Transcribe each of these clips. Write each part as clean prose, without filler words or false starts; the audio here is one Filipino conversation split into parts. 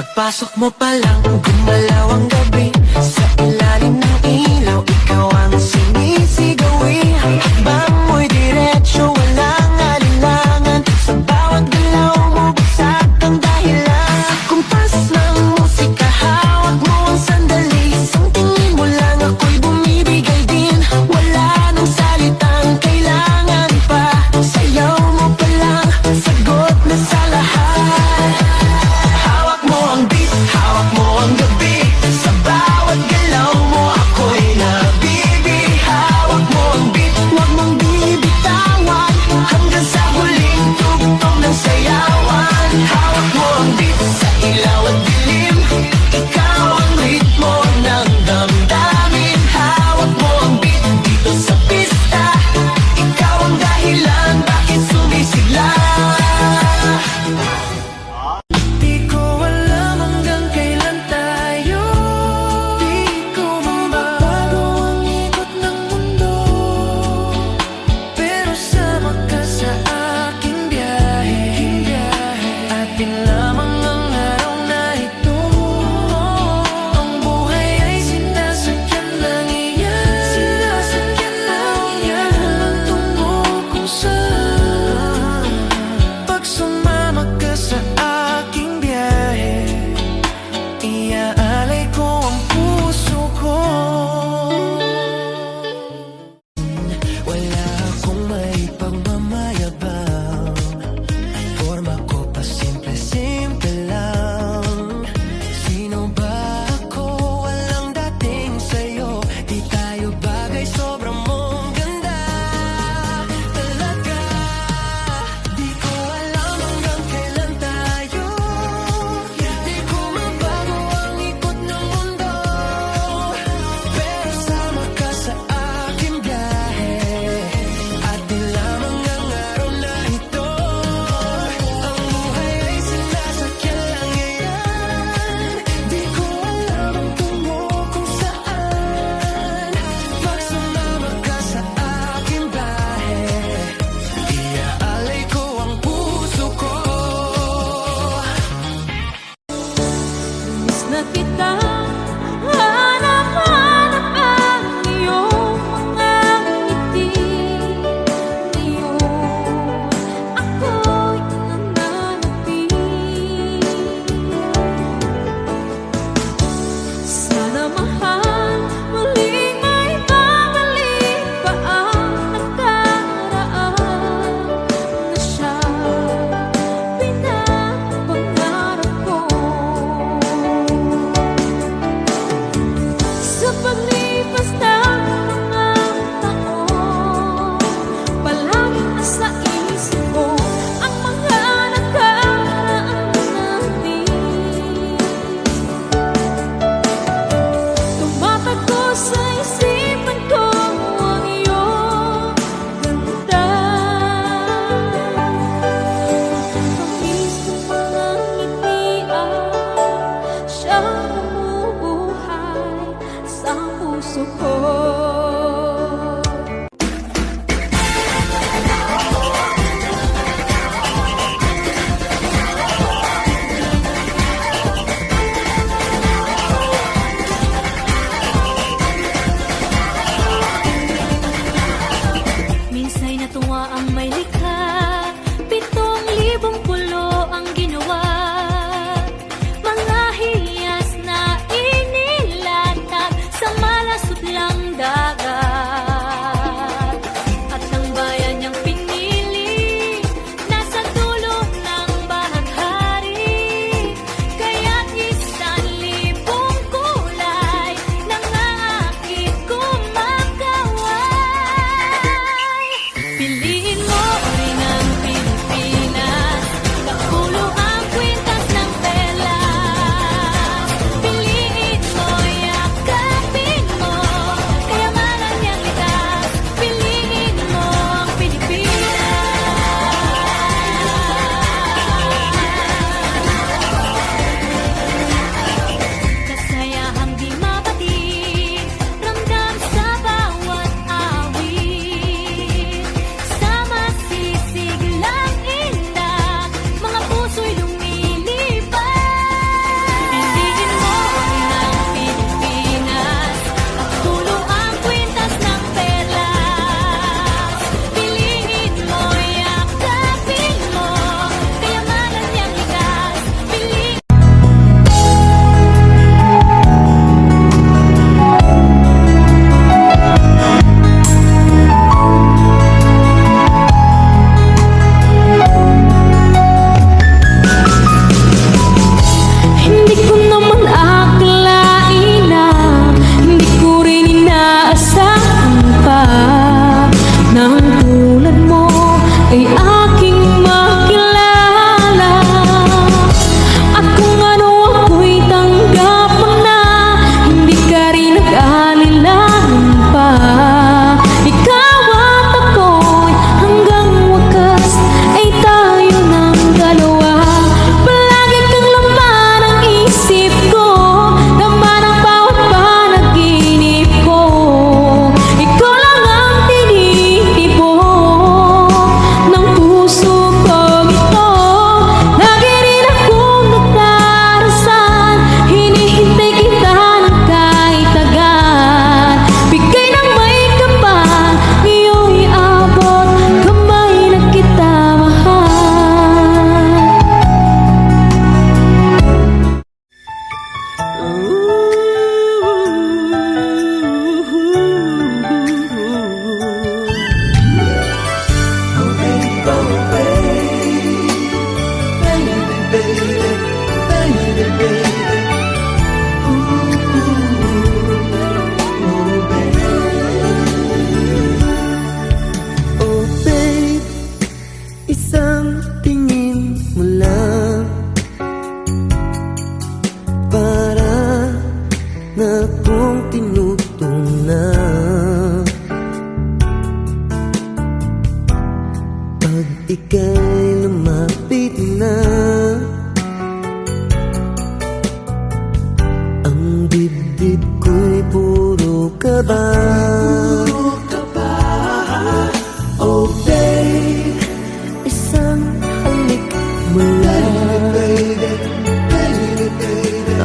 Pagpasok mo pa lang, gumalaw ang gabi. Sa ilalim ng ilaw, ikaw ang sinisigawi. Hakbang mo'y diretsyo, walang alinlangan. Sa bawat galaw mo, bagsak ang dahilan. Sa kumpas ng musika, hawak mo ang sandali. Isang tingin mo lang, ako'y bumibigay din. Wala nang salitang kailangan pa. Sayaw mo pa lang, sagot na sa lahat. Hawak mo ang beat, hawak mo ang gabi. Sa bawat galaw mo, ako'y nabibi. Hawak mo ang beat, huwag mong bibitawan. Hanggang sa huling tugtog ng sayawan. Hawak mo ang beat, sa ilaw at dilim. Ikaw ang ritmo ng damdamin. Hawak mo ang beat, dito sa pista. Ikaw ang dahilan, bakit sumisigla. Di ko alam hanggang kailan tayo. Di ko mababago ang ikot ng mundo. Pero sama ka sa aking biyahe. Atin lamang ang araw na ito. Ang buhay ay sinasadyan lang iyan. Sinasadyan lang iyan. Walang tungo kung saan. Pag sumama ka sa aking biyahe, iaalay ko ang puso ko. Wala akong may pagmamayabang. Forma ko pa simple-simple lang. Sino ba ako? Walang dating sa'yo. Di tayo bagay, sobrang mong ganda. Talaga, di ko alam hanggang kailan tayo. Di ko mabago ang ikot ng mundo. Pero sama ka sa aking biyahe. Atin lamang ang araw na ito. Ang buhay ay sinasakyan lang iyan. Di ko alam ang tungo kung saan. Pag sumama ka sa aking biyahe, iaalay ko ang puso ko. Miss na kita, hanap-hanap ang iyong mga ngiti. Ngayon, ako'y nananapin. Sana mahal, muling may babalik pa ang nakaraan na siyang pinapangarap ko.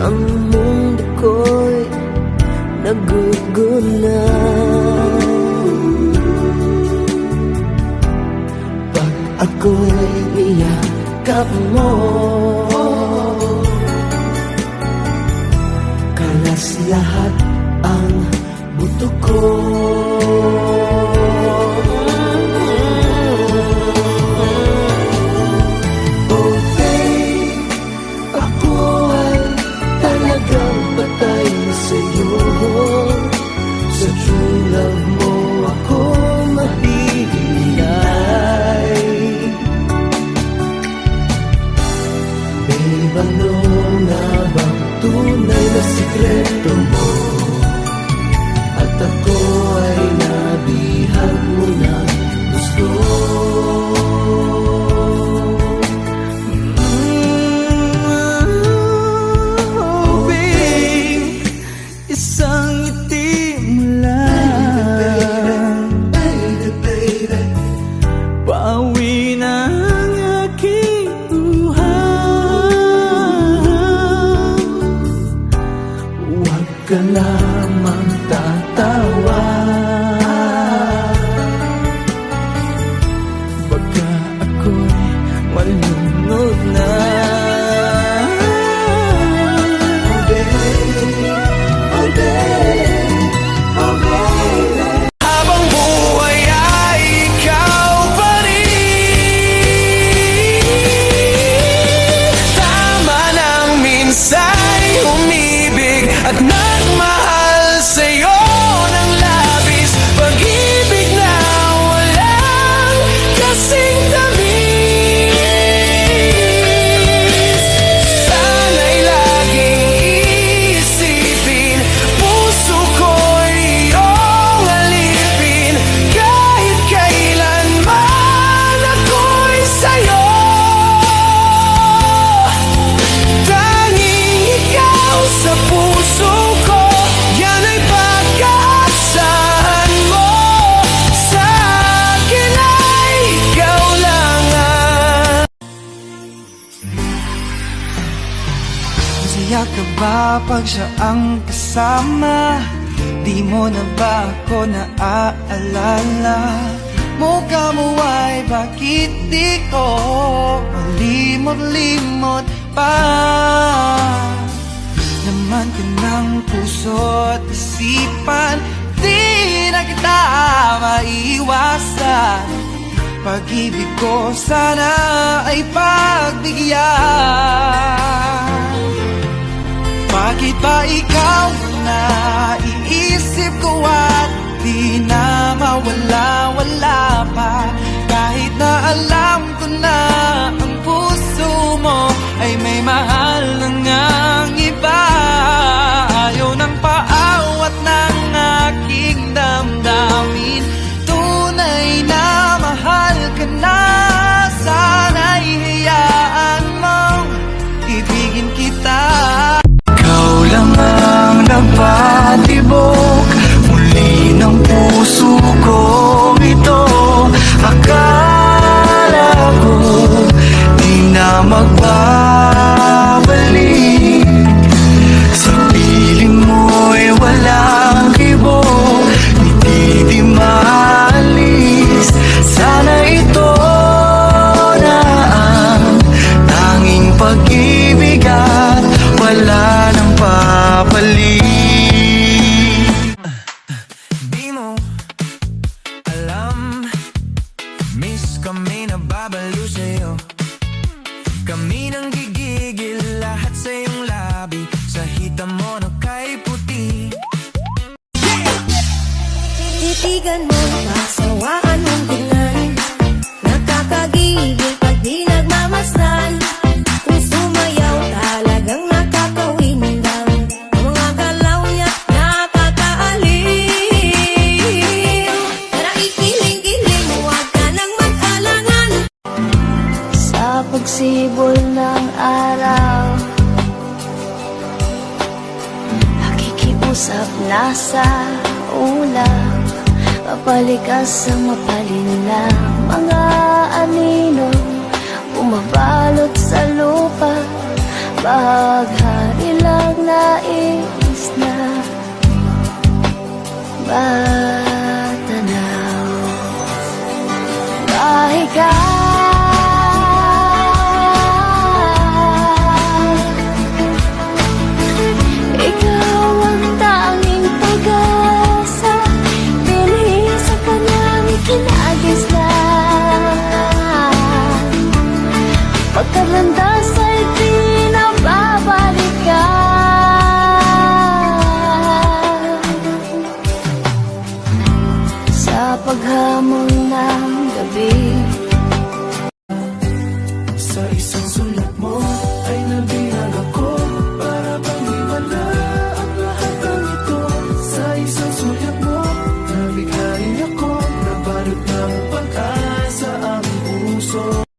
Ang mundo ko'y naguguna. Pag ako'y niyakap mo, kalas lahat ang buto ko. Oh babe, ako ay talagang patay sa'yo. Sa true love mo ako mabibigay. Babe, ano nga bang tunay na sikreto mo? At ako ay nabihag mo ng gusto. Oh babe, isang ngiti mo lang, pauwi na ang aking buhay. Huwag ka lamang tatawa, Baka ako'y malunod na. oh babe, oh babe, oh baby. Habang buhay ay ikaw pa rin. Tama nang minsa'y umibig at nagmahal sa'yo ng labis. Pag-ibig na walang kasing tamis. Sana'y laging iisipin, puso ko'y iyong alipin. Kahit kailanman ako'y sa'yo. Tanging ikaw sa puso ko, yan ay pagkaasahan mo. Sa akin ay ikaw lang ang masaya ka ba pag siya ang kasama? Di mo na ba ako naaalala? Mukha mo ay bakit di ko malimot-limot pa? Laman ka ng puso't isipan, di na kita maiwasan. Pag-ibig ko sana ay pagbigyan. Bakit ba ikaw na iisip ko at di na mawala-wala pa? Kahit na alam ko na ang puso mo ay may mahal na ngang iba. Ayaw ng paawat ng aking damdamin, tunay na mahal ka na. Sana'y hayaan mong ibigin kita. Ikaw lang ang nagpatibok muli ng puso kong ito. Akala ko di na magbabalik. Sa piling mo'y walang kibo, hindi di maalis. Sana ito na ang tanging pag-ibig at wala nang papalit. Di mo alam, miss kami na babaliw sa'yo. Kami nang gigigil lahat sa iyong labi, sa hita mo na kay puti. Titigan mo, pasawaan mong tingnan. Nakakagigil pag di nagmamasdan. Kung sumayaw talagang nakakawindang. Ang mga galaw niya nakakaaliw. Tara ikiling-kiling, huwag ka nang mag-alangan. Sa pagsibol ng araw, nakikiusap na sa ulap. Papalikas ang mapalinlang mga anino, bumabalot sa lupa. Baghari lang nais na matanaw. Bahiga ikaw ang tanging pag-asa, binhi sa kanyang kinagis na pagkalandas ay di na babalikan. Sa paghamon ng gabi, Sa isang sulat mo ay nabihag ako, para bang iwala ang lahat ng ito. Sa isang sulat mo, nabigla rin ako, nabalot ng pag-asa ang puso.